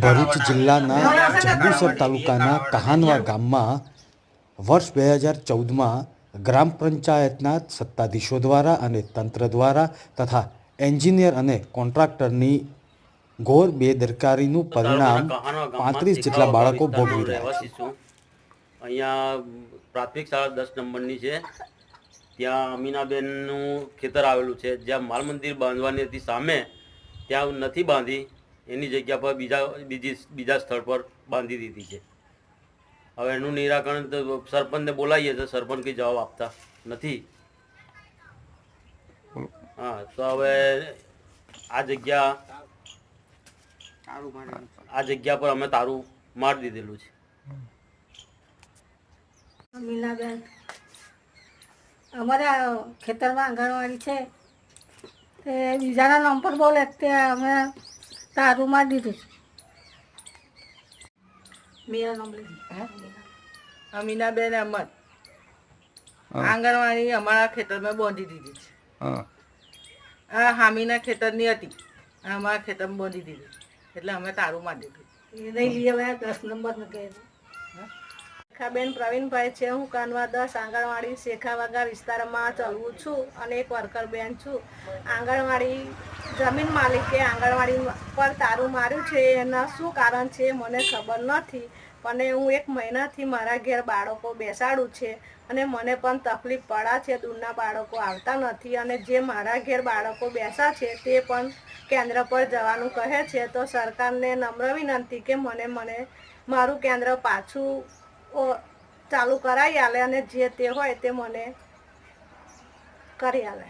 ભરૂચ જિલ્લાના જંબુસર તાલુકાના કહાનવા ગામમાં વર્ષ 2014માં ગ્રામ પંચાયતના સત્તાધીશો દ્વારા અને તંત્ર દ્વારા તથા એન્જિનિયર અને કોન્ટ્રાક્ટરની ઘોર બેદરકારીનું પરિણામ 35 જેટલા બાળકો ભોગવી રહ્યા છે। અહીંયા પ્રાથમિક શાળા 10 નંબરની છે, ત્યાં અમીનાબેનનું ખેતર આવેલું છે, જ્યાં માલ મંદિર બાંધવાની હતી સામે, ત્યાં નથી બાંધી, એની જગ્યા પર બીજા સ્થળ પર બાંધી દીધી છે। હવે એનું નિરાકરણ તો સરપંચને બોલાવીએ તો સરપંચ કંઈ જવાબ આપતા નથી। હા, તો હવે આ જગ્યા પર અમે તારું મારી દીધેલું છે। મીનાબેન, અમારા ખેતરમાં આંગણવાડી છે, તે બીજાના નામ પર બોલે તે અમે તારું મારી દીધું છે। મેરા નામ અમીનાબેન અહેમદ, આંગણવાડી અમારા ખેતરમાં બાંધી દીધી છે। આ હામીના ખેતરની હતી અને અમારા ખેતરમાં બાંધી દીધી, એટલે અમે તારું મારી દીધું। એ નહીં લઈ આવ્યા 10 નંબર ને કહે શેખાબેન પ્રવીણભાઈ છે, હું કાનવા 10 આંગણવાડી શેખાવાગા વિસ્તારમાં ચલવું છું અને એક વર્કર બેન છું। આંગણવાડી જમીન માલિકે આંગણવાડી પર તારું માર્યું છે, એના શું કારણ છે મને ખબર નથી, પણ હું 1 મહિનાથી મારા ઘેર બાળકો બેસાડું છે અને મને પણ તકલીફ પડે છે। દૂરના બાળકો આવતા નથી અને જે મારા ઘેર બાળકો બેસા છે તે પણ કેન્દ્ર પર જવાનું કહે છે। તો સરકારને નમ્ર વિનંતી કે મને મારું કેન્દ્ર પાછું ચાલુ કરાવી આલે અને જે તે હોય તે મને કરી આલે।